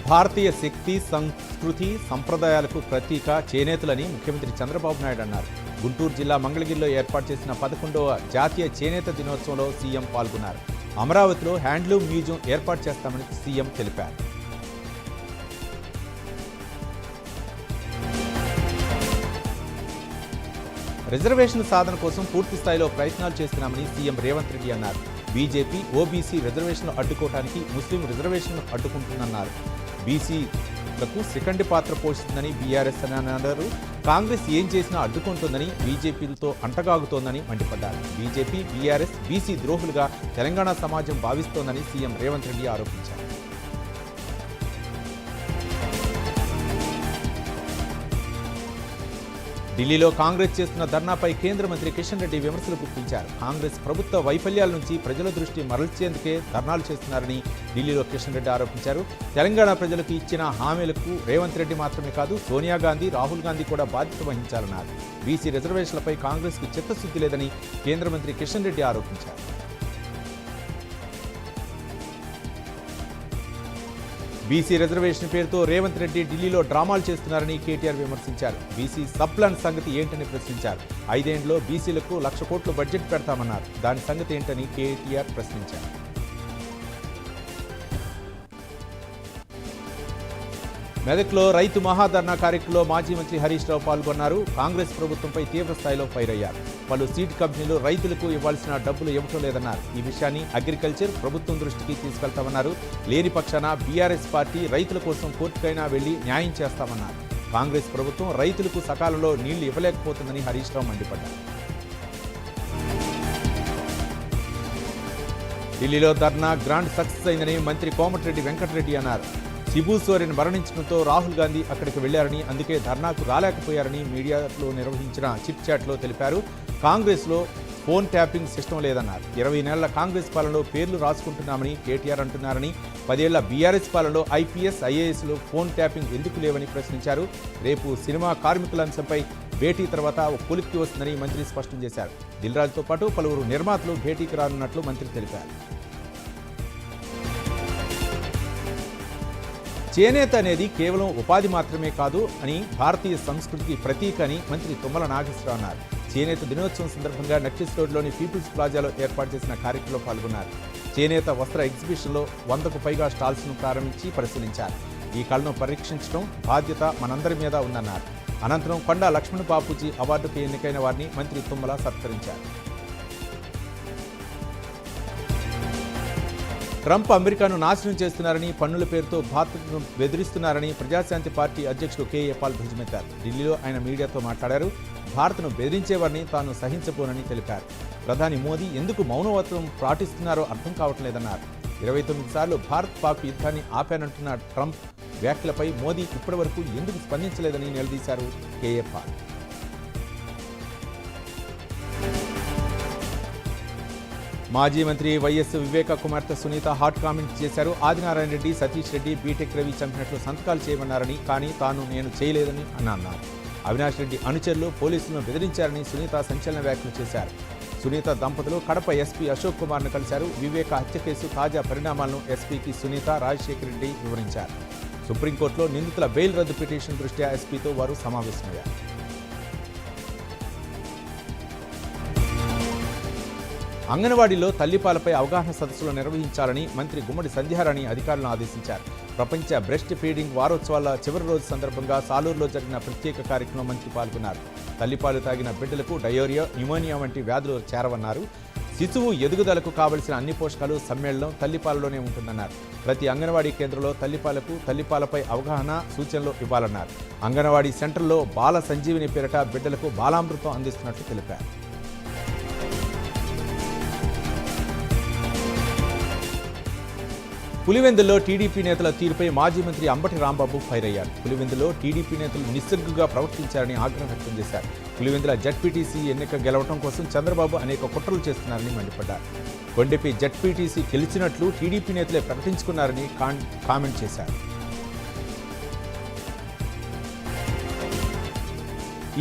భారతీయ శక్తి, సంస్కృతి, సంప్రదాయాలకు ప్రతీక చేనేతలని ముఖ్యమంత్రి చంద్రబాబు నాయుడు అన్నారు. గుంటూరు జిల్లా మంగళగిరిలో ఏర్పాటు చేసిన 11వ జాతీయ చేనేత దినోత్సవంలో సీఎం పాల్గొన్నారు. అమరావతిలో హ్యాండ్లూమ్ మ్యూజియం ఏర్పాటు చేస్తామని సీఎం తెలిపారు. రిజర్వేషన్ సాధన కోసం పూర్తి స్థాయిలో ప్రయత్నాలు చేస్తున్నామని సీఎం రేవంత్ రెడ్డి అన్నారు. బీజేపీ ఓబీసీ రిజర్వేషన్లు అడ్డుకోవడానికి ముస్లిం రిజర్వేషన్లు అడ్డుకుంటుందన్నారు. బీసీలకు సెకండ్ పాత్ర పోషిస్తుందని బీఆర్ఎస్ అని అన్నారు. కాంగ్రెస్ ఏం చేసినా అడ్డుకుంటుందని, బీజేపీలతో అంటగాగుతోందని మండిపడ్డారు. బీజేపీ, బీఆర్ఎస్ బీసీ ద్రోహులుగా తెలంగాణ సమాజం భావిస్తోందని సీఎం రేవంత్ రెడ్డి ఆరోపించారు. ఢిల్లీలో కాంగ్రెస్ చేస్తున్న ధర్నాపై కేంద్ర మంత్రి కిషన్ రెడ్డి విమర్శలు గుప్పించారు. కాంగ్రెస్ ప్రభుత్వ వైఫల్యాల నుంచి ప్రజల దృష్టి మరల్చేందుకే ధర్నాలు చేస్తున్నారని ఢిల్లీలో కిషన్ రెడ్డి ఆరోపించారు. తెలంగాణ ప్రజలకు ఇచ్చిన హామీలకు రేవంత్ రెడ్డి మాత్రమే కాదు, సోనియా గాంధీ, రాహుల్ గాంధీ కూడా బాధ్యత వహించాలన్నారు. బీసీ రిజర్వేషన్లపై కాంగ్రెస్కి చిత్తశుద్ధి లేదని కేంద్ర మంత్రి కిషన్ రెడ్డి ఆరోపించారు. బీసీ రిజర్వేషన్ పేరుతో రేవంత్ రెడ్డి ఢిల్లీలో డ్రామాలు చేస్తున్నారని కేటీఆర్ విమర్శించారు. బీసీ సప్లాన్ సంగతి ఏంటని ప్రశ్నించారు. 5 ఏళ్లలో బీసీలకు 1,00,000 కోట్లు బడ్జెట్ పెడతామన్నారు. దాని సంగతి ఏంటని కేటీఆర్ ప్రశ్నించారు. మెదక్లో రైతు మహాధర్నా కార్యక్రమంలో మాజీ మంత్రి హరీష్ రావు పాల్గొన్నారు. కాంగ్రెస్ ప్రభుత్వంపై తీవ్ర స్థాయిలో ఫైర్ అయ్యారు. పలు సీడ్ కంపెనీలు రైతులకు ఇవ్వాల్సిన డబ్బులు ఇవ్వటం లేదన్నారు. ఈ విషయాన్ని అగ్రికల్చర్ ప్రభుత్వం దృష్టికి తీసుకెళ్తామన్నారు. లేని పక్షాన బీఆర్ఎస్ పార్టీ రైతుల కోసం కోర్టుకైనా వెళ్లి న్యాయం చేస్తామన్నారు. కాంగ్రెస్ ప్రభుత్వం రైతులకు సకాలంలో నీళ్లు ఇవ్వలేకపోతుందని హరీష్ రావు మండిపడ్డారు. ఢిల్లీలో ధర్నా గ్రాండ్ సక్సెస్ అయిందని మంత్రి కోమటిరెడ్డి వెంకటరెడ్డి అన్నారు. శిబు సోరెన్ మరణించడంతో రాహుల్ గాంధీ అక్కడికి వెళ్లారని, అందుకే ధర్నాకు రాలేకపోయారని మీడియాలో నిర్వహించిన చిట్ చాట్లో తెలిపారు. కాంగ్రెస్లో ఫోన్ ట్యాపింగ్ సిస్టమ్ లేదన్నారు. 20 నెలల కాంగ్రెస్ పాలనలో పేర్లు రాసుకుంటున్నామని కేటీఆర్ అంటున్నారని, 10 ఏళ్ల బీఆర్ఎస్ పాలనలో ఐపీఎస్, ఐఏఎస్లో ఫోన్ ట్యాపింగ్ ఎందుకు లేవని ప్రశ్నించారు. రేపు సినిమా కార్మికుల అంశంపై భేటీ తర్వాత ఒక కొలిక్కి వస్తుందని మంత్రి స్పష్టం చేశారు. దిల్రాజుతో పాటు పలువురు నిర్మాతలు భేటీకి రానున్నట్లు మంత్రి తెలిపారు. చేనేత అనేది కేవలం ఉపాధి మాత్రమే కాదు అని, భారతీయ సంస్కృతికి ప్రతీక అని మంత్రి తుమ్మల నాగేశ్వరరావు అన్నారు. చేనేత దినోత్సవం సందర్భంగా నక్కిస్ రోడ్లోని పీపుల్స్ ప్లాజాలో ఏర్పాటు చేసిన కార్యక్రమంలో పాల్గొన్నారు. చేనేత వస్త్ర ఎగ్జిబిషన్లో 100కు పైగా స్టాల్స్ను ప్రారంభించి పరిశీలించారు. ఈ కళను పరీక్షించడం బాధ్యత మనందరి మీద ఉందన్నారు. అనంతరం కొండా లక్ష్మణ్ బాపూజీ అవార్డుకు ఎన్నికైన వారిని మంత్రి తుమ్మల సత్కరించారు. ట్రంప్ అమెరికాను నాశనం చేస్తున్నారని, పన్నుల పేరుతో భారత్ను బెదిరిస్తున్నారని ప్రజాశాంతి పార్టీ అధ్యక్షుడు కేఏ పాల్ ధ్వజమెత్తారు. ఢిల్లీలో ఆయన మీడియాతో మాట్లాడారు. భారత్ను బెదిరించేవారిని తాను సహించబోనని తెలిపారు. ప్రధాని మోదీ ఎందుకు మౌనవ్రతం పాటిస్తున్నారో అర్థం కావట్లేదన్నారు. 29 సార్లు భారత్ పాక్ యుద్ధాన్ని ఆపానంటున్న ట్రంప్ వ్యాఖ్యలపై మోదీ ఇప్పటివరకు ఎందుకు స్పందించలేదని నిలదీశారు కేఏ పాల్. మాజీ మంత్రి వైఎస్ వివేక కుమార్తె సునీత హాట్ కామెంట్స్ చేశారు. ఆదినారాయణ రెడ్డి, సతీష్ రెడ్డి బీటెక్ రవి చంపినట్లు సంతకాలు చేయమన్నారని, కానీ నేను చేయలేదని అన్నారు. అవినాష్ రెడ్డి అనుచరులు పోలీసులను బెదిరించారని సునీత సంచలన వ్యాఖ్యలు చేశారు. సునీత దంపతులు కడప ఎస్పీ అశోక్ కుమార్ను కలిశారు. వివేక హత్య కేసు తాజా పరిణామాలను ఎస్పీకి సునీత, రాజశేఖర్ రెడ్డి వివరించారు. సుప్రీంకోర్టులో నిందితుల బెయిల్ రద్దు పిటిషన్ దృష్ట్యా ఎస్పీతో వారు సమావేశమయ్యారు. అంగన్వాడీలో తల్లిపాలపై అవగాహన సదస్సులు నిర్వహించాలని మంత్రి గుమ్మడి సంధ్యారాణి అధికారులను ఆదేశించారు. ప్రపంచ బ్రెస్ట్ ఫీడింగ్ వారోత్సవాల చివరి రోజు సందర్భంగా సాలూరులో జరిగిన ప్రత్యేక కార్యక్రమంలో మంత్రి పాల్గొన్నారు. తల్లిపాలు తాగిన బిడ్డలకు డయోరియా, న్యూమోనియా వంటి వ్యాధులు చేరవన్నారు. శిశువు ఎదుగుదలకు కావలసిన అన్ని పోషకాలు సమ్మేళనం తల్లిపాలలోనే ఉంటుందన్నారు. ప్రతి అంగన్వాడీ కేంద్రంలో తల్లిపాలపై అవగాహన సూచనలు ఇవ్వాలన్నారు. అంగన్వాడీ సెంటర్లో బాల సంజీవిని పేరిట బిడ్డలకు బాలామృతం అందిస్తున్నట్లు తెలిపారు. పులివెందుల్లో టీడీపీ నేతల తీరుపై మాజీ మంత్రి అంబటి రాంబాబు ఫైర్ అయ్యారు. పులివెందులో టీడీపీ నేతలు నిస్సిగ్గుగా ప్రవర్తించారని ఆగ్రహం వ్యక్తం చేశారు. పులివెందుల జడ్పీటీసీ ఎన్నిక గెలవడం కోసం చంద్రబాబు అనేక కుట్రలు చేస్తున్నారని మండిపడ్డారు. కొండెపి జడ్పీటీసీ గెలిచినట్లు టీడీపీ నేతలే ప్రకటించుకున్నారని కామెంట్ చేశారు.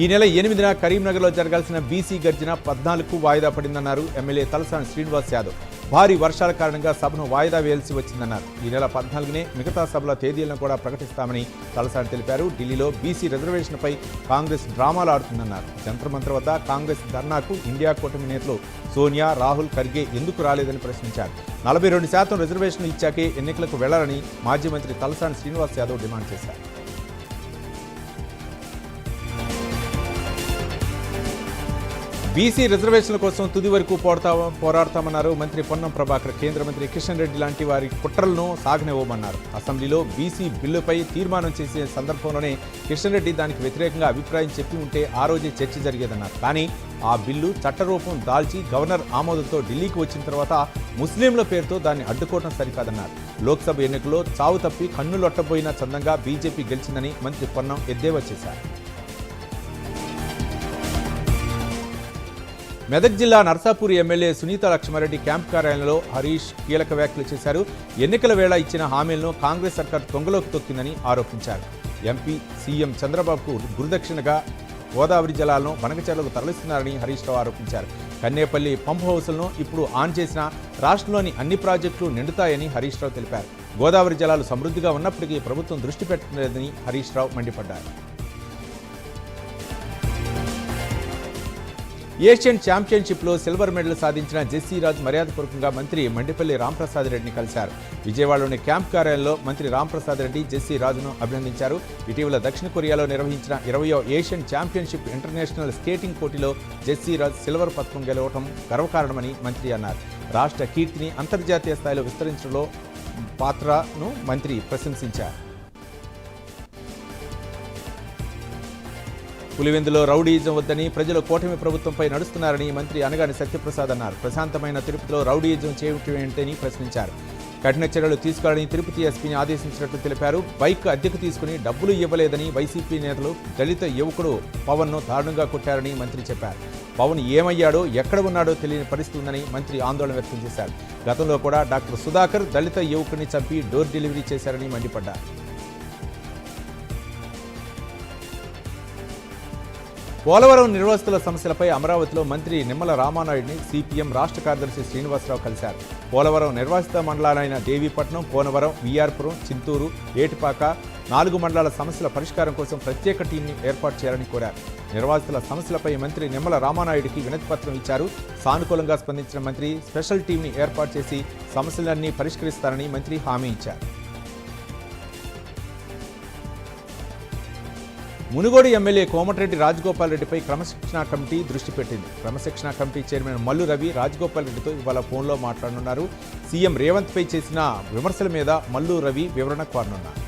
ఈ నెల 8న కరీంనగర్లో జరగాల్సిన బీసీ గర్జన 14కు వాయిదా పడిందన్నారు ఎమ్మెల్యే తలసాని శ్రీనివాస్ యాదవ్. భారీ వర్షాల కారణంగా సభను వాయిదా వేయాల్సి వచ్చిందన్నారు. ఈ నెల 14నే మిగతా సభల తేదీలను కూడా ప్రకటిస్తామని తలసాని తెలిపారు. ఢిల్లీలో బీసీ రిజర్వేషన్పై కాంగ్రెస్ డ్రామాలు ఆడుతుందన్నారు. జంతర్ మంతర్ వద్ద కాంగ్రెస్ ధర్నాకు ఇండియా కూటమి నేతలు సోనియా, రాహుల్, ఖర్గే ఎందుకు రాలేదని ప్రశ్నించారు. 42% రిజర్వేషన్లు ఇచ్చాకే ఎన్నికలకు వెళ్లాలని మాజీ మంత్రి తలసాని శ్రీనివాస్ యాదవ్ డిమాండ్ చేశారు. బీసీ రిజర్వేషన్ల కోసం తుది వరకు పోరాడతామన్నారు మంత్రి పొన్నం ప్రభాకర్. కేంద్ర మంత్రి కిషన్ రెడ్డి లాంటి వారి కుట్రలను సాగనివ్వమన్నారు. అసెంబ్లీలో బీసీ బిల్లుపై తీర్మానం చేసే సందర్భంలోనే కిషన్ రెడ్డి దానికి వ్యతిరేకంగా అభిప్రాయం చెప్పి ఉంటే ఆ రోజే చర్చ జరిగేదన్నారు. కానీ ఆ బిల్లు చట్టరూపం దాల్చి గవర్నర్ ఆమోదంతో ఢిల్లీకి వచ్చిన తర్వాత ముస్లింల పేరుతో దాన్ని అడ్డుకోవడం సరికాదన్నారు. లోక్సభ ఎన్నికల్లో చావు తప్పి కన్నులొట్టబోయిన చందంగా బీజేపీ గెలిచిందని మంత్రి పొన్నం ఎద్దేవా చేశారు. మెదక్ జిల్లా నర్సాపూర్ ఎమ్మెల్యే సునీత లక్ష్మారెడ్డి క్యాంప్ కార్యాలయంలో హరీష్ కీలక వ్యాఖ్యలు చేశారు. ఎన్నికల వేళ ఇచ్చిన హామీలను కాంగ్రెస్ సర్కార్ తొంగలోకి తొక్కిందని ఆరోపించారు. ఎంపీ సీఎం చంద్రబాబుకు గురుదక్షిణగా గోదావరి జలాలను బనకచెర్లకు తరలిస్తున్నారని హరీష్ రావు ఆరోపించారు. కన్నేపల్లి పంప్ హౌసులను ఇప్పుడు ఆన్ చేసిన రాష్ట్రంలోని అన్ని ప్రాజెక్టులు నిండుతాయని హరీష్ రావు తెలిపారు. గోదావరి జలాలు సమృద్ధిగా ఉన్నప్పటికీ ప్రభుత్వం దృష్టి పెట్టలేదని హరీష్ రావు మండిపడ్డారు. ఏషియన్ ఛాంపియన్షిప్లో సిల్వర్ మెడల్ సాధించిన జెస్సీరాజ్ మర్యాదపూర్వకంగా మంత్రి మండిపల్లి రాంప్రసాద్ రెడ్డిని కలిశారు. విజయవాడలోని క్యాంప్ కార్యాలయంలో మంత్రి రాంప్రసాద్ రెడ్డి జెస్సీరాజ్ను అభినందించారు. ఇటీవల దక్షిణ కొరియాలో నిర్వహించిన 20వ ఏషియన్ ఛాంపియన్షిప్ ఇంటర్నేషనల్ స్కేటింగ్ పోటీలో జెస్సీరాజ్ సిల్వర్ పతకం గెలవడం గర్వకారణమని మంత్రి అన్నారు. రాష్ట్ర కీర్తిని అంతర్జాతీయ స్థాయిలో విస్తరించడంలో పాత్రను మంత్రి ప్రశంసించారు. పులివెందులో రౌడీయిజం వద్దని ప్రజలు కూటమి ప్రభుత్వంపై నడుస్తున్నారని మంత్రి అనగాని సత్యప్రసాద్ అన్నారు. ప్రశాంతమైన తిరుపతిలో రౌడీయిజం చేయటం ఏంటని ప్రశ్నించారు. కఠిన చర్యలు తీసుకోవాలని తిరుపతి ఎస్పీని ఆదేశించినట్లు తెలిపారు. బైక్ అద్దెకు తీసుకుని డబ్బులు ఇవ్వలేదని వైసీపీ నేతలు దళిత యువకుడు పవన్ను దారుణంగా కొట్టారని మంత్రి చెప్పారు. పవన్ ఏమయ్యాడో ఎక్కడ ఉన్నాడో తెలియని పరిస్థితి ఉందని మంత్రి ఆందోళన వ్యక్తం చేశారు. గతంలో కూడా డాక్టర్ సుధాకర్ దళిత యువకుడిని చంపి డోర్ డెలివరీ చేశారని మండిపడ్డారు. పోలవరం నిర్వాసితుల సమస్యలపై అమరావతిలో మంత్రి నిమ్మల రామానాయుడిని సిపిఎం రాష్ట్ర కార్యదర్శి శ్రీనివాసరావు కలిశారు. పోలవరం నిర్వాసిత మండలాలైన దేవీపట్నం, కోనవరం, విఆర్పురం, చింతూరు, ఏటిపాక 4 మండలాల సమస్యల పరిష్కారం కోసం ప్రత్యేక టీంని ఏర్పాటు చేయాలని కోరారు. నిర్వాసితుల సమస్యలపై మంత్రి నిమ్మల రామానాయుడికి వినతిపత్రం ఇచ్చారు. సానుకూలంగా స్పందించిన మంత్రి స్పెషల్ టీంని ఏర్పాటు చేసి సమస్యలన్నీ పరిష్కరిస్తారని మంత్రి హామీ ఇచ్చారు. మునుగోడు ఎమ్మెల్యే కోమటిరెడ్డి రాజగోపాల్ రెడ్డిపై క్రమశిక్షణా కమిటీ దృష్టి పెట్టింది. క్రమశిక్షణా కమిటీ చైర్మన్ మల్లు రవి రాజగోపాల్ రెడ్డితో ఇవాళ ఫోన్లో మాట్లాడనున్నారు. సీఎం రేవంత్పై చేసిన విమర్శల మీద మల్లు రవి వివరణ కోరనున్నారు.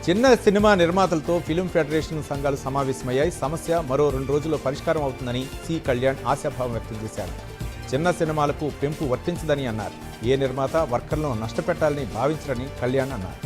చిన్న సినిమా నిర్మాతలతో ఫిలిం ఫెడరేషన్ సంఘాలు సమావేశమయ్యాయి. సమస్య మరో 2 రోజుల్లో పరిష్కారం అవుతుందని సి కళ్యాణ్ ఆశాభావం వ్యక్తం చేశారు. చిన్న సినిమాలకు పెంపు వర్తించదని అన్నారు. ఏ నిర్మాత వర్కర్లను నష్టపెట్టాలని భావించరని కళ్యాణ్ అన్నారు.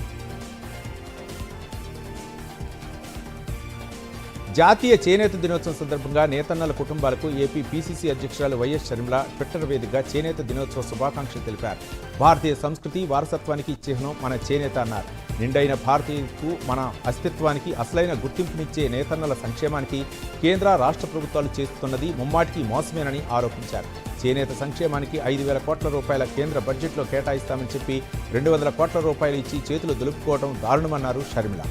జాతీయ చేనేత దినోత్సవం సందర్భంగా నేతన్నల కుటుంబాలకు ఏపీ పీసీసీ అధ్యక్షురాలు వైఎస్ షర్మిల ట్విట్టర్ వేదికగా చేనేత దినోత్సవ శుభాకాంక్షలు తెలిపారు. భారతీయ సంస్కృతి వారసత్వానికి చిహ్నం మన చేనేత అన్నారు. నిండైన భారతీయులకు మన అస్తిత్వానికి అసలైన గుర్తింపునిచ్చే నేతన్నల సంక్షేమానికి కేంద్ర రాష్ట్ర ప్రభుత్వాలు చేస్తున్నది ముమ్మాటికి మోసమేనని ఆరోపించారు. చేనేత సంక్షేమానికి 5,000 కోట్ల రూపాయల కేంద్ర బడ్జెట్లో కేటాయిస్తామని చెప్పి 200 కోట్ల రూపాయలు ఇచ్చి చేతులు దులుపుకోవడం దారుణమన్నారు షర్మిల.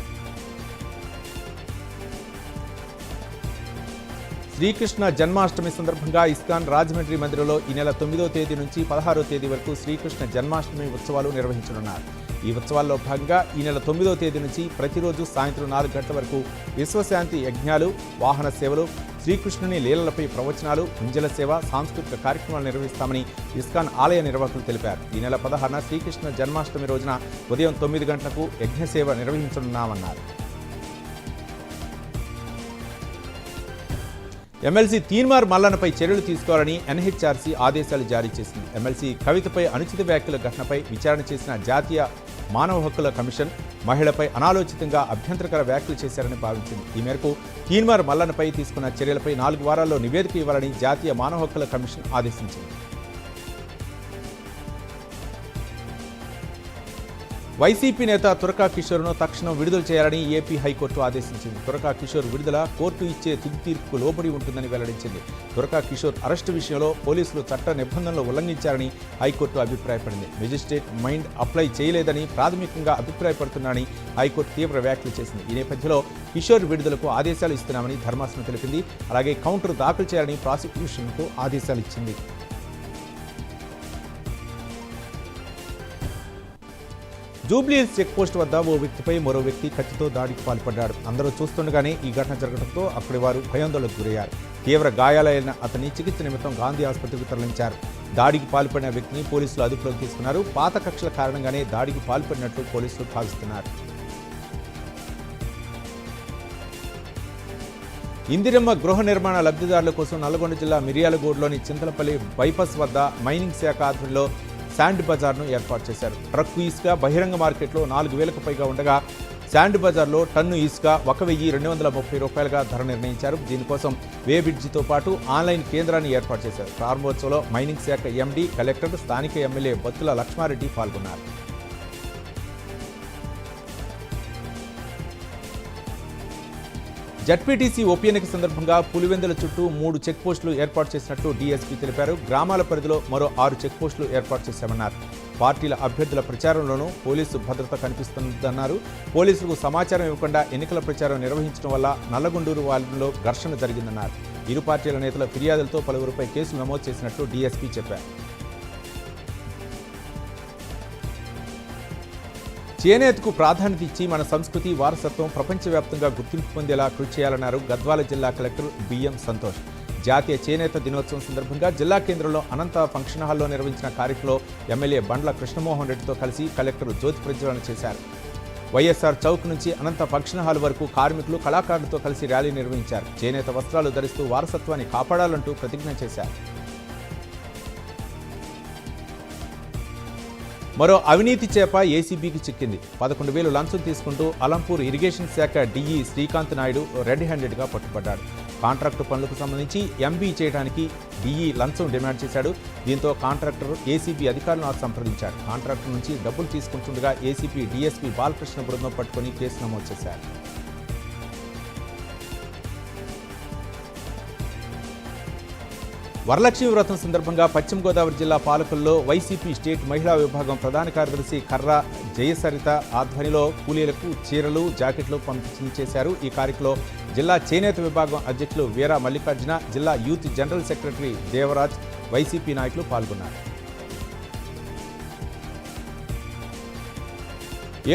శ్రీకృష్ణ జన్మాష్టమి సందర్భంగా ఇస్కాన్ రాజమండ్రి మందిరంలో ఈ నెల 9వ తేదీ నుంచి 16వ తేదీ వరకు శ్రీకృష్ణ జన్మాష్టమి ఉత్సవాలు నిర్వహించనున్నారు. ఈ ఉత్సవాల్లో భాగంగా ఈ నెల 9వ తేదీ నుంచి ప్రతిరోజు సాయంత్రం 4 గంటల వరకు విశ్వశాంతి యజ్ఞాలు, వాహన సేవలు, శ్రీకృష్ణుని లీలలపై ప్రవచనాలు, కుంజల సేవ, సాంస్కృతిక కార్యక్రమాలు నిర్వహిస్తామని ఇస్కాన్ ఆలయ నిర్వాహకులు తెలిపారు. ఈ నెల 16న శ్రీకృష్ణ జన్మాష్టమి రోజున ఉదయం 9 గంటలకు యజ్ఞసేవ నిర్వహించనున్నామన్నారు. ఎమ్మెల్సీ తీన్మార్ మల్లన్నపై చర్యలు తీసుకోవాలని ఎన్హెచ్ఆర్సీ ఆదేశాలు జారీ చేసింది. ఎమ్మెల్సీ కవితపై అనుచిత వ్యాఖ్యల ఘటనపై విచారణ చేసిన జాతీయ మానవ హక్కుల కమిషన్ మహిళపై అనాలోచితంగా అభ్యంతరకర వ్యాఖ్యలు చేశారని భావించింది. ఈ మేరకు తీన్మార్ మల్లన్నపై తీసుకున్న చర్యలపై 4 వారాల్లో నివేదిక ఇవ్వాలని జాతీయ మానవ హక్కుల కమిషన్ ఆదేశించింది. వైసీపీ నేత తురకా కిషోర్ను తక్షణం విడుదల చేయాలని ఏపీ హైకోర్టు ఆదేశించింది. తురకా కిషోర్ విడుదల కోర్టు ఇచ్చే తుది తీర్పుకు లోబడి ఉంటుందని వెల్లడించింది. తురకా కిషోర్ అరెస్టు విషయంలో పోలీసులు చట్ట నిబంధనలు ఉల్లంఘించారని హైకోర్టు అభిప్రాయపడింది. మెజిస్ట్రేట్ మైండ్ అప్లై చేయలేదని ప్రాథమికంగా అభిప్రాయపడుతున్నారని హైకోర్టు తీవ్ర వ్యాఖ్యలు చేసింది. ఈ నేపథ్యంలో కిషోర్ విడుదలకు ఆదేశాలు ఇస్తున్నామని ధర్మాసనం తెలిపింది. అలాగే కౌంటర్ దాఖలు చేయాలని ప్రాసిక్యూషన్కు ఆదేశాలు ఇచ్చింది. జూబ్లీహిల్స్ చెక్ పోస్ట్ వద్ద ఓ వ్యక్తిపై మరో వ్యక్తి కత్తితో దాడికి పాల్పడ్డాడు. అందరూ చూస్తుండగానే ఈ ఘటన జరగడంతో అక్కడి వారు భయాందోళనకు గురయ్యారు. తీవ్ర గాయాలైన అతన్ని చికిత్స నిమిత్తం గాంధీ ఆసుపత్రికి తరలించారు. దాడికి పాల్పడిన వ్యక్తిని పోలీసులు అదుపులోకి తీసుకున్నారు. పాత కక్షల కారణంగానే దాడికి పాల్పడినట్లు పోలీసులు భావిస్తున్నారు. ఇందిరమ్మ గృహ నిర్మాణ లబ్ధిదారుల కోసం నల్గొండ జిల్లా మిర్యాలగూడలోని చింతలపల్లి బైపాస్ వద్ద మైనింగ్ శాఖ ఆధ్వర్యంలో శాండ్ బజార్ను ఏర్పాటు చేశారు. ట్రక్కు ఇసుక బహిరంగ మార్కెట్లో 4,000కు పైగా ఉండగా శాండ్ బజార్లో టన్ను ఇసుక 1,230 రూపాయలుగా ధర నిర్ణయించారు. దీనికోసం వే బ్రిడ్జితో పాటు ఆన్లైన్ కేంద్రాన్ని ఏర్పాటు చేశారు. ప్రారంభోత్సవంలో మైనింగ్ శాఖ ఎండీ, కలెక్టర్, స్థానిక ఎమ్మెల్యే బత్తుల లక్ష్మారెడ్డి పాల్గొన్నారు. జడ్పీటీసీ ఉప ఎన్నిక సందర్భంగా పులివెందుల చుట్టూ 3 చెక్ పోస్టులు ఏర్పాటు చేసినట్లు డీఎస్పీ తెలిపారు. గ్రామాల పరిధిలో మరో 6 చెక్ పోస్టులు ఏర్పాటు చేశామన్నారు. పార్టీల అభ్యర్థుల ప్రచారంలోనూ పోలీసు భద్రత కనిపిస్తుందన్నారు. పోలీసులకు సమాచారం ఇవ్వకుండా ఎన్నికల ప్రచారం నిర్వహించడం వల్ల నల్లగొండూరు వార్డులో ఘర్షణ జరిగిందన్నారు. ఇరు పార్టీల నేతల ఫిర్యాదులతో పలువురిపై కేసులు నమోదు చేసినట్లు డీఎస్పీ చెప్పారు. చేనేతకు ప్రాధాన్యత ఇచ్చి మన సంస్కృతి వారసత్వం ప్రపంచవ్యాప్తంగా గుర్తింపు పొందేలా కృషి చేయాలన్నారు గద్వాల జిల్లా కలెక్టర్ బిఎం సంతోష్. జాతీయ చేనేత దినోత్సవం సందర్భంగా జిల్లా కేంద్రంలో అనంత ఫంక్షన్ హాల్లో నిర్వహించిన కార్యక్రమంలో ఎమ్మెల్యే బండ్ల కృష్ణమోహన్ రెడ్డితో కలిసి కలెక్టర్ జ్యోతి ప్రజ్వలన చేశారు. వైఎస్ఆర్ చౌక్ నుంచి అనంత ఫంక్షన్ హాల్ వరకు కార్మికులు, కళాకారులతో కలిసి ర్యాలీ నిర్వహించారు. చేనేత వస్త్రాలు ధరిస్తూ వారసత్వాన్ని కాపాడాలంటూ ప్రతిజ్ఞ చేశారు. మరో అవినీతి చేప ఏసీబీకి చిక్కింది. 11,000 లంచం తీసుకుంటూ అలంపూర్ ఇరిగేషన్ శాఖ డీఈ శ్రీకాంత్ నాయుడు రెడ్ హ్యాండెడ్గా పట్టుబడ్డాడు. కాంట్రాక్టు పనులకు సంబంధించి ఎంబీ చేయడానికి డీఈ లంచం డిమాండ్ చేశాడు. దీంతో కాంట్రాక్టర్ ఏసీబీ అధికారులను సంప్రదించాడు. కాంట్రాక్టర్ నుంచి డబ్బులు తీసుకుంటుండగా ఏసీపీ డీఎస్పీ బాలకృష్ణ బృందం పట్టుకుని కేసు నమోదు చేశారు. వరలక్ష్మి వ్రతం సందర్భంగా పశ్చిమ గోదావరి జిల్లా పాలకుల్లో వైసీపీ స్టేట్ మహిళా విభాగం ప్రధాన కార్యదర్శి కర్రా జయసరిత ఆధ్వర్యంలో కూలీలకు చీరలు, జాకెట్లు పంపిణీ చేశారు. ఈ కార్యక్రమంలో జిల్లా చేనేత విభాగం అధ్యక్షులు వీరా మల్లికార్జున, జిల్లా youth general secretary Devaraj, YCP నాయకులు పాల్గొన్నారు.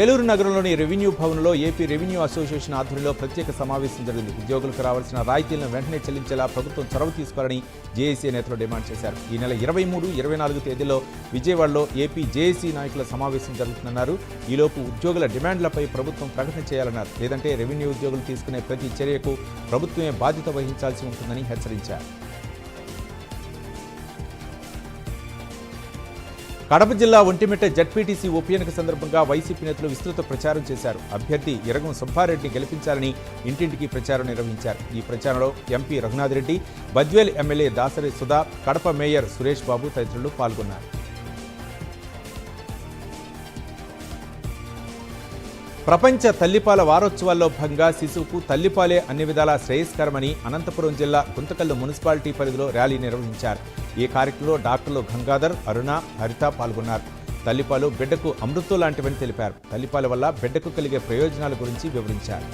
ఏలూరు నగరంలోని రెవెన్యూ భవన్లో ఏపీ రెవెన్యూ అసోసియేషన్ ఆధ్వర్యంలో ప్రత్యేక సమావేశం జరిగింది. ఉద్యోగులకు రావాల్సిన రాయితీలను వెంటనే చెల్లించేలా ప్రభుత్వం చొరవ తీసుకోవాలని జేఏసీ నేతలు డిమాండ్ చేశారు. ఈ నెల 23, 24 తేదీల్లో విజయవాడలో ఏపీ జేఏసీ నాయకుల సమావేశం జరుగుతుందన్నారు. ఈలోపు ఉద్యోగుల డిమాండ్లపై ప్రభుత్వం ప్రకటన చేయాలన్నారు. లేదంటే రెవెన్యూ ఉద్యోగులు తీసుకునే ప్రతి చర్యకు ప్రభుత్వమే బాధ్యత వహించాల్సి ఉంటుందని హెచ్చరించారు. కడప జిల్లా ఒంటిమిట్ట జడ్పీటీసీ ఉప ఎన్నిక సందర్భంగా వైసీపీ నేతలు విస్తృత ప్రచారం చేశారు. అభ్యర్థి ఇరగం సుబ్బారెడ్డిని గెలిపించాలని ఇంటింటికి ప్రచారం నిర్వహించారు. ఈ ప్రచారంలో MP Raghunath Reddy, Badvel MLA Dasari Sudha, Kadapa mayor Suresh Babu తదితరులు పాల్గొన్నారు. ప్రపంచ తల్లిపాల వారోత్సవాల్లో భాగంగా శిశువుకు తల్లిపాలే అన్ని విధాలా శ్రేయస్కరమని అనంతపురం జిల్లా గుంతకల్లు మున్సిపాలిటీ పరిధిలో ర్యాలీ నిర్వహించారు. ఈ కార్యక్రమంలో డాక్టర్లు గంగాధర్, అరుణ, హరిత పాల్గొన్నారు. తల్లిపాలు బిడ్డకు అమృతం లాంటివని తెలిపారు. తల్లిపాల వల్ల బిడ్డకు కలిగే ప్రయోజనాల గురించి వివరించారు.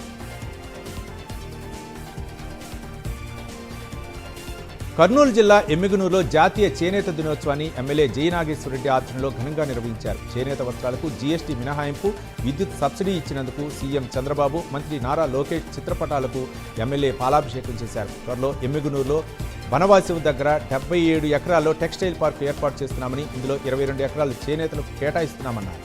కర్నూలు జిల్లా ఎమ్మిగనూరులో జాతీయ చేనేత దినోత్సవాన్ని ఎమ్మెల్యే జై నాగేశ్వరరెడ్డి ఆధ్వర్యంలో ఘనంగా నిర్వహించారు. చేనేత వస్త్రాలకు జీఎస్టీ మినహాయింపు, విద్యుత్ సబ్సిడీ ఇచ్చినందుకు సీఎం చంద్రబాబు, మంత్రి నారా లోకేష్ చిత్రపటాలకు ఎమ్మెల్యే పాలాభిషేకం చేశారు. త్వరలో ఎమ్మిగనూరులో బనవాసి దగ్గర 77 ఎకరాల్లో టెక్స్టైల్ పార్క్ ఏర్పాటు చేస్తున్నామని, ఇందులో 22 ఎకరాలు చేనేతలకు కేటాయిస్తున్నామన్నారు.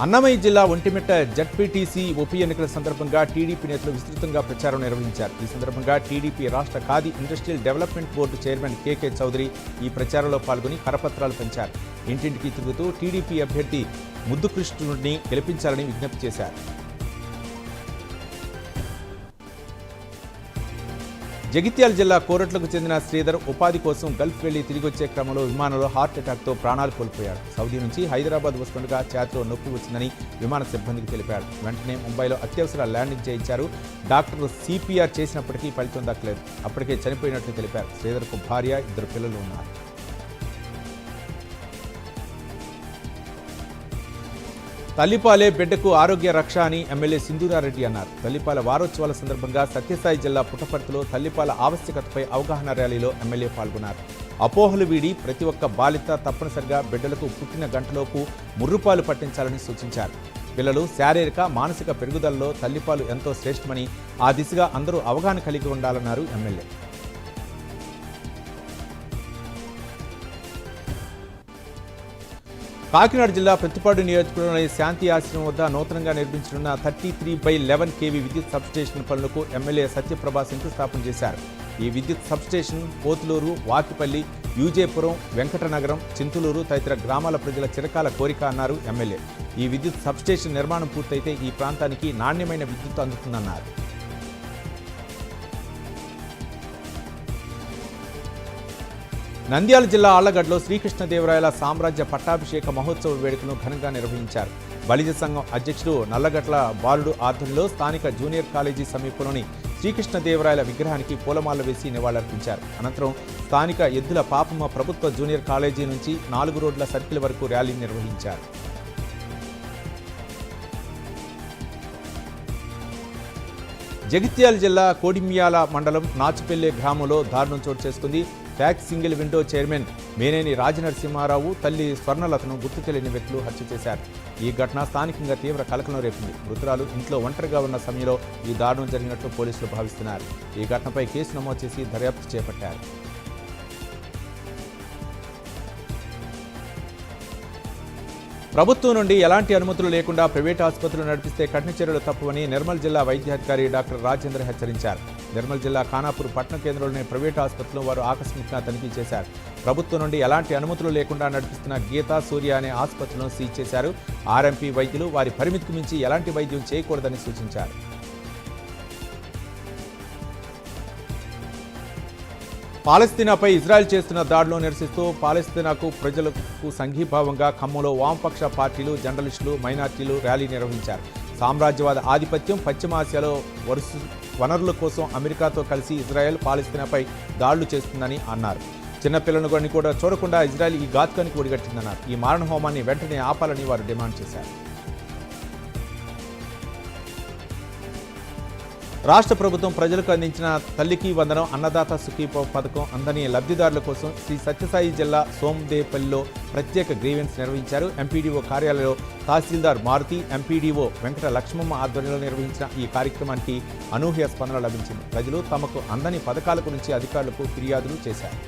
అన్నమయ్య జిల్లా ఒంటిమిట్ట జడ్పీటీసీ ఉప ఎన్నికల సందర్భంగా టీడీపీ నేతలు విస్తృతంగా ప్రచారం నిర్వహించారు. ఈ సందర్భంగా టీడీపీ రాష్ట్ర Khadi industrial development board chairman KK Chowdary ఈ ప్రచారంలో పాల్గొని కరపత్రాలు పంచారు. ఇంటింటికి తిరుగుతూ టీడీపీ అభ్యర్థి ముద్దుకృష్ణుడిని గెలిపించాలని విజ్ఞప్తి చేశారు. జగిత్యాల జిల్లా కోరట్లకు చెందిన శ్రీధర్ ఉపాధి కోసం గల్ఫ్ వెళ్లి తిరిగి వచ్చే క్రమంలో విమానంలో హార్ట్ అటాక్తో ప్రాణాలు కోల్పోయాడు. సౌదీ నుంచి హైదరాబాద్ వస్తుండగా ఛాతీలో నొప్పి వచ్చిందని విమాన సిబ్బందికి తెలిపాడు. వెంటనే ముంబైలో అత్యవసర ల్యాండింగ్ చేయించారు. డాక్టర్లు సిపిఆర్ చేసినప్పటికీ ఫలితం దక్కలేదు. అప్పటికే చనిపోయినట్లు తెలిపారు. శ్రీధర్కు భార్య, 2 పిల్లలు ఉన్నారు. తల్లిపాలే బిడ్డకు ఆరోగ్య రక్ష అని ఎమ్మెల్యే సింధూరారెడ్డి అన్నారు. తల్లిపాల వారోత్సవాల సందర్భంగా సత్యసాయి జిల్లా పుట్టపర్తిలో తల్లిపాల ఆవశ్యకతపై అవగాహన ర్యాలీలో ఎమ్మెల్యే పాల్గొన్నారు. అపోహలు వీడి ప్రతి ఒక్క బాలిత తప్పనిసరిగా బిడ్డలకు పుట్టిన గంటలోపు ముర్రుపాలు పట్టించాలని సూచించారు. పిల్లలు శారీరక, మానసిక పెరుగుదలలో తల్లిపాలు ఎంతో శ్రేష్టమని, ఆ దిశగా అందరూ అవగాహన కలిగి ఉండాలన్నారు ఎమ్మెల్యే. కాకినాడ జిల్లా ప్రతిపాడు నియోజకవర్గంలోని శాంతి ఆశ్రమం వద్ద నూతనంగా నిర్మించనున్న 33/11 kV విద్యుత్ సబ్స్టేషన్ పనులకు ఎమ్మెల్యే సత్యప్రభ శంకుస్థాపన చేశారు. ఈ విద్యుత్ సబ్స్టేషన్ పోతులూరు, వాకిపల్లి, యూజేపురం, వెంకటనగరం, చింతులూరు తదితర గ్రామాల ప్రజల చిరకాల కోరిక అన్నారు ఎమ్మెల్యే. ఈ విద్యుత్ సబ్స్టేషన్ నిర్మాణం పూర్తయితే ఈ ప్రాంతానికి నాణ్యమైన విద్యుత్ అందుతుందన్నారు. నంద్యాల జిల్లా ఆళ్లగడ్డలో శ్రీకృష్ణదేవరాయల సామ్రాజ్య పట్టాభిషేక మహోత్సవ వేడుకలను ఘనంగా నిర్వహించారు. బలిజ సంఘం అధ్యక్షుడు నల్లగట్ల బాలుడు ఆధ్వర్యంలో స్థానిక జూనియర్ కాలేజీ సమీపంలోని శ్రీకృష్ణదేవరాయల విగ్రహానికి పూలమాలలు వేసి నివాళులర్పించారు. అనంతరం స్థానిక ఎద్దుల పాపమ్మ ప్రభుత్వ జూనియర్ కాలేజీ నుంచి 4 రోడ్ల సర్కిల్ వరకు ర్యాలీ నిర్వహించారు. జగిత్యాల జిల్లా కోడిమ్యాల మండలం నాచుపెల్లె గ్రామంలో దారుణం చోటు చేసుకుంది. Tax single window chairman Meneni Rajanarasimharao తల్లి స్వర్ణలతను గుర్తు తెలియని వ్యక్తులు హత్య చేశారు. ఈ ఘటన స్థానికంగా తీవ్ర కలకలం రేపింది. మృతురాలు ఇంట్లో ఒంటరిగా ఉన్న సమయంలో ఈ దారుణం జరిగినట్లు పోలీసులు భావిస్తున్నారు. ఈ ఘటనపై కేసు నమోదు చేసి దర్యాప్తు చేపట్టారు. ప్రభుత్వం నుండి ఎలాంటి అనుమతులు లేకుండా ప్రైవేట్ ఆసుపత్రులు నడిపిస్తే కఠిన చర్యలు తప్పవని నిర్మల్ జిల్లా వైద్యాధికారి డాక్టర్ రాజేంద్ర హెచ్చరించారు. నిర్మల్ జిల్లా ఖానాపూర్ పట్టణ కేంద్రంలోని ప్రైవేట్ ఆసుపత్రిలో వారు ఆకస్మికంగా తనిఖీ చేశారు. ప్రభుత్వం నుండి ఎలాంటి అనుమతులు లేకుండా నడిపిస్తున్న గీతా సూర్య అనే ఆసుపత్రిలో సీజ్ చేశారు. ఆర్ఎంపీ వైద్యులు వారి పరిమితికి మించి ఎలాంటి వైద్యం చేయకూడదని సూచించారు. పాలస్తీనాపై ఇజ్రాయెల్ చేస్తున్న దాడిలో నిరసిస్తూ పాలస్తీనాకు ప్రజలకు సంఘీభావంగా ఖమ్మంలో వామపక్ష పార్టీలు, జర్నలిస్టులు, మైనార్టీలు ర్యాలీ నిర్వహించారు. సామ్రాజ్యవాద ఆధిపత్యం, పశ్చిమాసియాలో వనరుల కోసం అమెరికాతో కలిసి ఇజ్రాయెల్ పాలస్తీనాపై దాడులు చేస్తుందని అన్నారు. చిన్నపిల్లలను కూడా చూడకుండా ఇజ్రాయెల్ ఈ ఘాతుకానికి ఒడిగట్టిందన్నారు. ఈ మారణ హోమాన్ని వెంటనే ఆపాలని వారు డిమాండ్ చేశారు. రాష్ట్ర ప్రభుత్వం ప్రజలకు అందించిన తల్లికి వందనం, అన్నదాత సుఖీభవ పథకం అందని లబ్ధిదారుల కోసం శ్రీ సత్యసాయి జిల్లా సోమదేపల్లిలో ప్రత్యేక గ్రీవెన్స్ నిర్వహించారు. ఎంపీడీఓ కార్యాలయంలో తహసీల్దార్ మారుతి, ఎంపీడీఓ వెంకట లక్ష్మమ్మ ఆధ్వర్యంలో నిర్వహించిన ఈ కార్యక్రమానికి అనూహ్య స్పందన లభించింది. ప్రజలు తమకు అందని పథకాల గురించి అధికారులకు ఫిర్యాదులు చేశారు.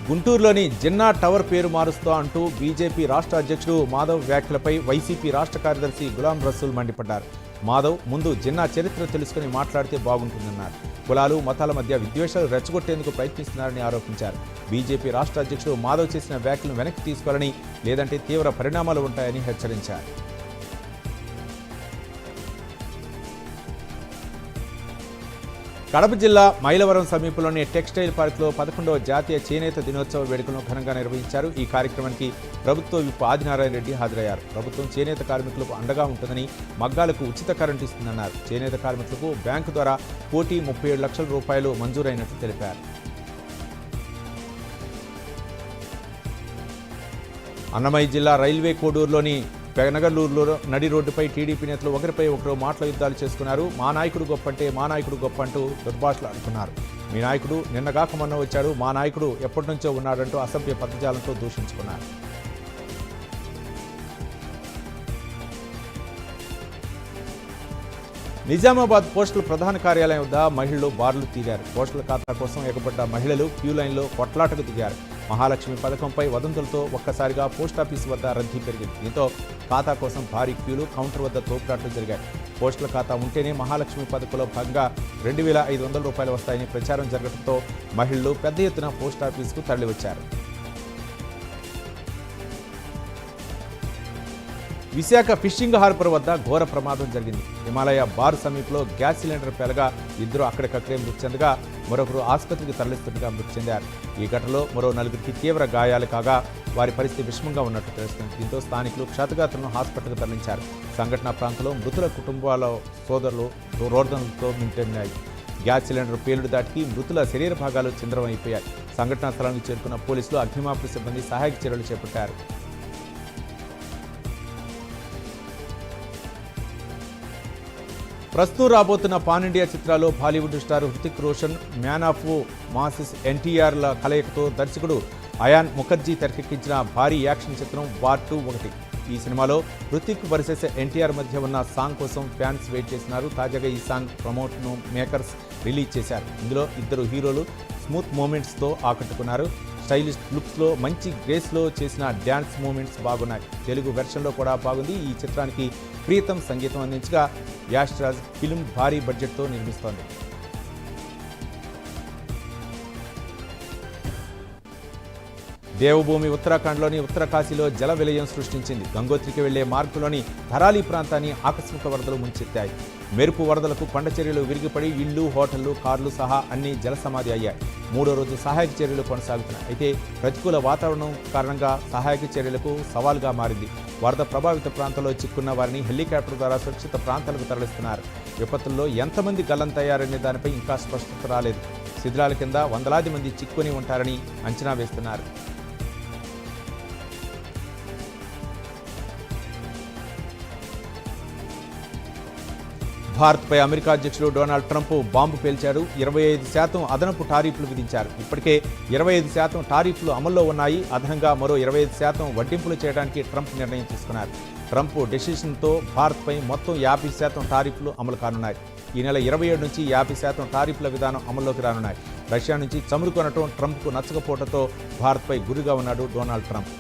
గుంటూరులోని జిన్నా టవర్ పేరు మారుస్తా అంటూ బీజేపీ రాష్ట్ర అధ్యక్షుడు మాధవ్ వ్యాఖ్యలపై వైసీపీ రాష్ట్ర కార్యదర్శి గులాం రసూల్ మండిపడ్డారు. మాధవ్ ముందు జిన్నా చరిత్ర తెలుసుకుని మాట్లాడితే బాగుంటుందన్నారు. కులాలు, మతాల మధ్య విద్వేషాలు రెచ్చగొట్టేందుకు ప్రయత్నిస్తున్నారని ఆరోపించారు. బీజేపీ రాష్ట్ర అధ్యక్షుడు మాధవ్ చేసిన వ్యాఖ్యలను వెనక్కి తీసుకోవాలని, లేదంటే తీవ్ర పరిణామాలు ఉంటాయని హెచ్చరించారు. కడప జిల్లా మైలవరం సమీపంలోని టెక్స్టైల్ పార్క్లో 11వ జాతీయ చేనేత దినోత్సవ వేడుకలను ఘనంగా నిర్వహించారు. ఈ కార్యక్రమానికి ప్రభుత్వ విప్ ఆదినారాయణ రెడ్డి హాజరయ్యారు. ప్రభుత్వం చేనేత కార్మికులకు అండగా ఉంటుందని, మగ్గాలకు ఉచిత కరెంటు ఇస్తుందన్నారు. చేనేత కార్మికులకు బ్యాంకు ద్వారా కోటి 37 లక్షల రూపాయలు మంజూరైనట్లు తెలిపారు. అన్నమయ్య జిల్లా రైల్వే కోడూరులోని పెనగలూరులో నడి రోడ్డుపై టీడీపీ నేతలు ఒకరిపై ఒకరు మాటల యుద్ధాలు చేసుకున్నారు. మా నాయకుడు గొప్ప అంటే మా నాయకుడు గొప్ప అంటూ దుర్భాషలు అనుకున్నారు. మీ నాయకుడు నిన్నగాక మొన్న వచ్చాడు, మా నాయకుడు ఎప్పటి నుంచో ఉన్నాడంటూ అసభ్య పదజాలంతో దూషించుకున్నారు. నిజామాబాద్ పోస్టల్ ప్రధాన కార్యాలయం వద్ద మహిళలు బార్లు తీరారు. పోస్టల్ ఖాతా కోసం ఎగబడ్డ మహిళలు క్యూ లైన్లో కొట్లాటకు దిగారు. మహాలక్ష్మి పథకంపై వదంతులతో ఒక్కసారిగా పోస్టాఫీసు వద్ద రద్దీ పెరిగింది. దీంతో ఖాతా కోసం భారీ క్యూలు, కౌంటర్ వద్ద తోపులాట్లు జరిగాయి. పోస్టల్ ఖాతా ఉంటేనే మహాలక్ష్మి పథకంలో భాగంగా 2,500 రూపాయలు వస్తాయని ప్రచారం జరగడంతో మహిళలు పెద్ద ఎత్తున పోస్టాఫీసుకు తరలివచ్చారు. విశాఖ ఫిషింగ్ హార్బర్ వద్ద ఘోర ప్రమాదం జరిగింది. హిమాలయ బార్ సమీపంలో గ్యాస్ సిలిండర్ పేలగా ఇద్దరు అక్కడికక్కడే మృతి చెందగా మరొకరు ఆసుపత్రికి తరలిస్తుండగా మృతి చెందారు. ఈ ఘటనలో మరో 4కి తీవ్ర గాయాలు కాగా వారి పరిస్థితి విషమంగా ఉన్నట్టు తెలుస్తుంది. దీంతో స్థానికులు క్షతగాత్రులను హాస్పిటల్కు తరలించారు. సంఘటనా ప్రాంతంలో మృతుల కుటుంబాల సోదరులు రోదనలతో మింటెన్నాయి. గ్యాస్ సిలిండర్ పేలుడు దాటికి మృతుల శరీర భాగాలు చింద్రమైపోయాయి. సంఘటనా స్థలానికి చేరుకున్న పోలీసులు అగ్నిమాపక సిబ్బంది సహాయక చర్యలు చేపట్టారు. ప్రస్తుతం రాబోతున్న పాన్ ఇండియా చిత్రాల్లో Bollywood star Hrithik Roshan, man of masses ఎన్టీఆర్ల కలయికతో దర్శకుడు అయాన్ ముఖర్జీ తెరకెక్కించిన భారీ యాక్షన్ చిత్రం వార్ 2 ఒకటి. ఈ సినిమాలో హృతిక్ వర్సెస్ ఎన్టీఆర్ మధ్య ఉన్న సాంగ్ కోసం ఫ్యాన్స్ వెయిట్ చేస్తున్నారు. తాజాగా ఈ సాంగ్ ప్రమోట్ను మేకర్స్ రిలీజ్ చేశారు. ఇందులో ఇద్దరు హీరోలు స్మూత్ మూమెంట్స్తో ఆకట్టుకున్నారు. స్టైలిష్ లుక్స్లో మంచి గ్రేస్లో చేసిన డ్యాన్స్ మూమెంట్స్ బాగున్నాయి. తెలుగు వెర్షన్లో కూడా బాగుంది. ఈ చిత్రానికి ప్రీతం సంగీతం అందించగా యాష్ రాజ్ ఫిల్మ్ భారీ బడ్జెట్తో నిర్మిస్తోంది. దేవభూమి ఉత్తరాఖండ్లోని ఉత్తరకాశీలో జల విలయం సృష్టించింది. గంగోత్రికి వెళ్లే మార్గంలోని ధరాలి ప్రాంతాన్ని ఆకస్మిక వరదలు ముంచెత్తాయి. మెరుపు వరదలకు కొండ చర్యలు విరిగిపడి ఇళ్లు, హోటళ్లు, కార్లు సహా అన్ని జలసమాధి అయ్యాయి. 3వ రోజు సహాయక చర్యలు కొనసాగుతున్నాయి. అయితే ప్రతికూల వాతావరణం కారణంగా సహాయక చర్యలకు సవాల్గా మారింది. వరద ప్రభావిత ప్రాంతంలో చిక్కున్న వారిని హెలికాప్టర్ ద్వారా సురక్షిత ప్రాంతాలకు తరలిస్తున్నారు. విపత్తుల్లో ఎంతమంది గల్లంతయ్యారనే దానిపై ఇంకా స్పష్టత రాలేదు. శిథిలాల కింద వందలాది మంది చిక్కుని ఉంటారని అంచనా వేస్తున్నారు. భారత్పై అమెరికా అధ్యక్షుడు డొనాల్డ్ ట్రంప్ బాంబు పేల్చారు. 25% అదనపు టారిఫ్లు విధించారు. ఇప్పటికే 25% టారిఫ్లు అమల్లో ఉన్నాయి. అదనంగా మరో 25% వడ్డింపులు చేయడానికి ట్రంప్ నిర్ణయం తీసుకున్నారు. ట్రంప్ డెసిషన్తో భారత్పై మొత్తం 50% టారిఫ్లు అమలు కానున్నాయి. ఈ నెల 27 నుంచి 50% టారిఫ్ల విధానం అమల్లోకి రానున్నాయి. రష్యా నుంచి చమురు కొనటం ట్రంప్కు నచ్చకపోవడంతో భారత్పై గురిగా ఉన్నాడు డొనాల్డ్ ట్రంప్.